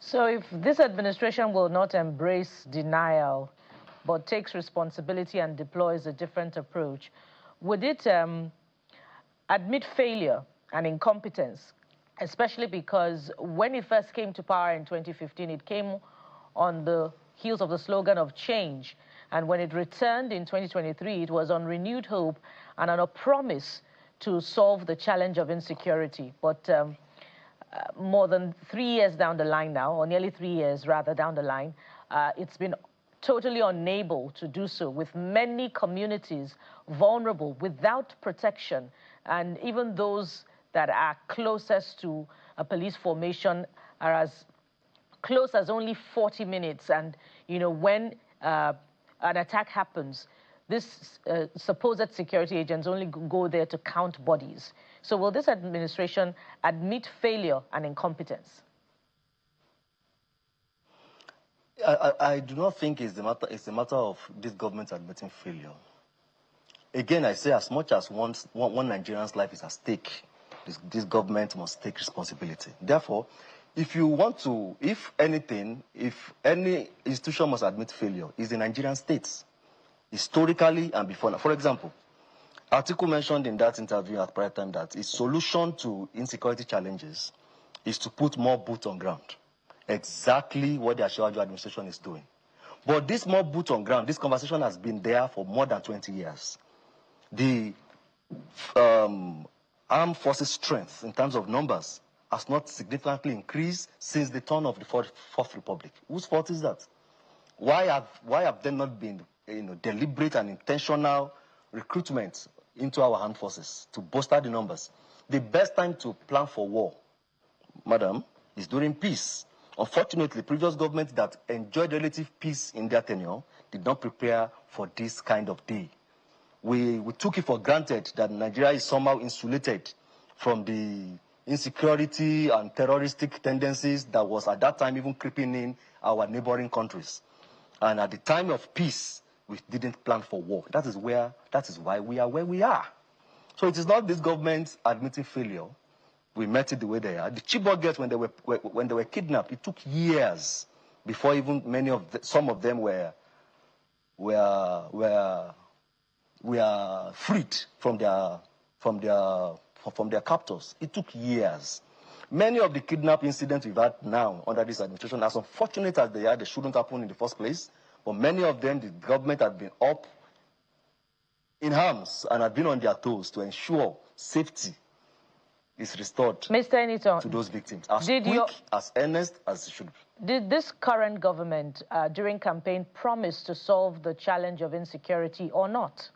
So if this administration will not embrace denial, but takes responsibility and deploys a different approach, would it admit failure and incompetence, especially because when it first came to power in 2015, it came on the heels of the slogan of change. And when it returned in 2023, it was on renewed hope and on a promise to solve the challenge of insecurity. But more than 3 years down the line now, or nearly 3 years rather down the line, it's been totally unable to do so, with many communities vulnerable, without protection. And even those that are closest to a police formation are as close as only 40 minutes. And, you know, when an attack happens, this supposed security agents only go there to count bodies. So will this administration admit failure and incompetence? I do not think it's a matter of this government admitting failure. Again, I say as much as one Nigerian's life is at stake, this government must take responsibility. Therefore, if you want to, if any institution must admit failure, it's the Nigerian states, historically and before now. For example, article mentioned in that interview at prior time that its solution to insecurity challenges is to put more boots on ground. Exactly what the Ashwaju administration is doing. But this more boots on ground, this conversation has been there for more than 20 years. The armed forces strength in terms of numbers has not significantly increased since the turn of the Fourth Republic. Whose fault is that? Why have there not been deliberate and intentional recruitment into our armed forces to bolster the numbers? The best time to plan for war, madam, is during peace. Unfortunately, previous governments that enjoyed relative peace in their tenure did not prepare for this kind of day. We took it for granted that Nigeria is somehow insulated from the insecurity and terroristic tendencies that was at that time even creeping in our neighboring countries. And at the time of peace, we didn't plan for war. That is why we are where we are. So it is not this government admitting failure. We met it the way they are. The Chibok girls, when they were kidnapped, it took years before even some of them were freed from their captors. It took years. Many of the kidnap incidents we've had now under this administration, as unfortunate as they are, they shouldn't happen in the first place. But many of them, the government had been up in arms and had been on their toes to ensure safety is restored to those victims as quick, as earnest as it should be. Did this current government, during campaign, promise to solve the challenge of insecurity or not?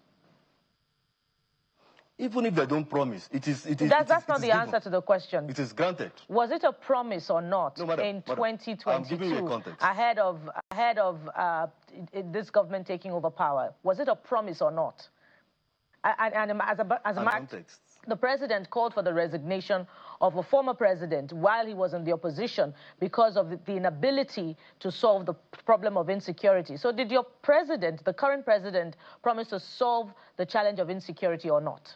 Even if they don't promise, that's not the answer to the question. It is granted. Was it a promise or not in 2022, I'm giving you a context. ahead of this government taking over power? Was it a promise or not? And as a matter, the president called for the resignation of a former president while he was in the opposition because of the inability to solve the problem of insecurity. So did your president, the current president, promise to solve the challenge of insecurity or not?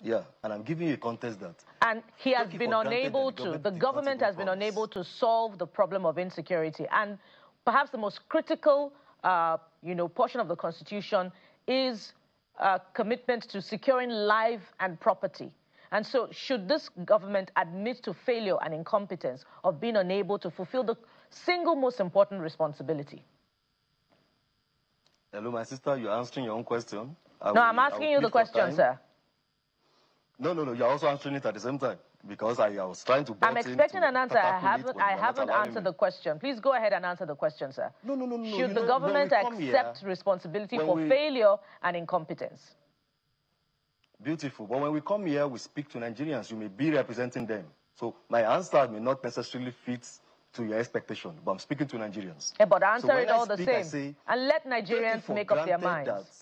Yeah, and I'm giving you a context that... And he has been unable to, the government has been unable to solve the problem of insecurity. And perhaps the most critical, portion of the Constitution is commitment to securing life and property. And so should this government admit to failure and incompetence of being unable to fulfill the single most important responsibility? Hello, my sister, you're answering your own question. I'm asking you the question, sir. No, you're also answering it at the same time, because I was trying to... I'm expecting an answer. I haven't answered the question. Please go ahead and answer the question, sir. No. Should the government accept responsibility for failure and incompetence? Beautiful. But when we come here, we speak to Nigerians. You may be representing them. So my answer may not necessarily fit to your expectation, but I'm speaking to Nigerians. Yeah, but answer it all the same. And let Nigerians make up their minds.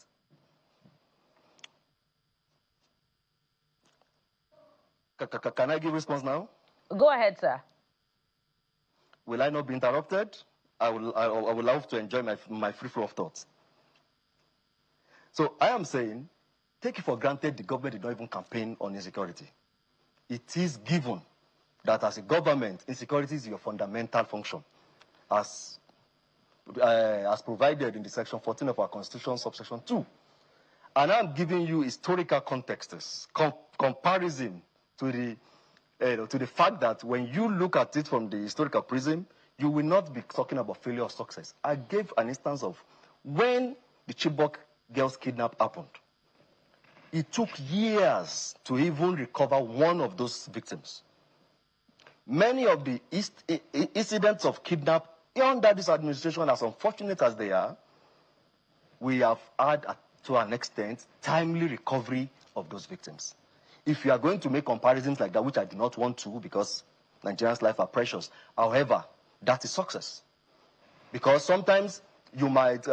Can I give response now? Go ahead, sir. Will I not be interrupted? I would love to enjoy my free flow of thoughts. So I am saying, take it for granted the government did not even campaign on insecurity. It is given that as a government, insecurity is your fundamental function, as provided in the section 14 of our Constitution, subsection 2. And I'm giving you historical contexts, comparison to the fact that when you look at it from the historical prism, you will not be talking about failure or success. I gave an instance of when the Chibok girls kidnap happened. It took years to even recover one of those victims. Many of the incidents of kidnap under this administration, as unfortunate as they are, we have had, to an extent, timely recovery of those victims. If you are going to make comparisons like that, which I do not want to because Nigerians' lives are precious, however, that is success. Because sometimes you might,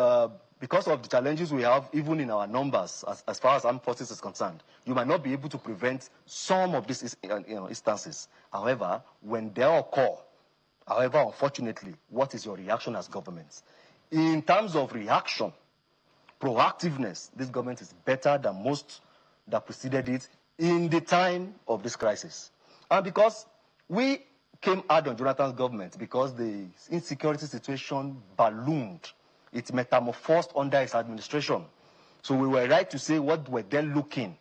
because of the challenges we have, even in our numbers, as far as armed forces is concerned, you might not be able to prevent some of these instances. However, when they occur, however, unfortunately, what is your reaction as governments? In terms of reaction, proactiveness, this government is better than most that preceded it in the time of this crisis. And because we came hard on Jonathan's government because the insecurity situation ballooned, it metamorphosed under his administration. So we were right to say what we're then looking,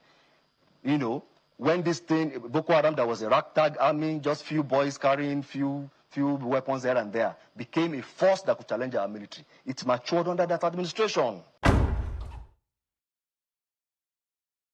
when this thing, Boko Haram, that was a ragtag army, just few boys carrying few weapons here and there, became a force that could challenge our military. It matured under that administration.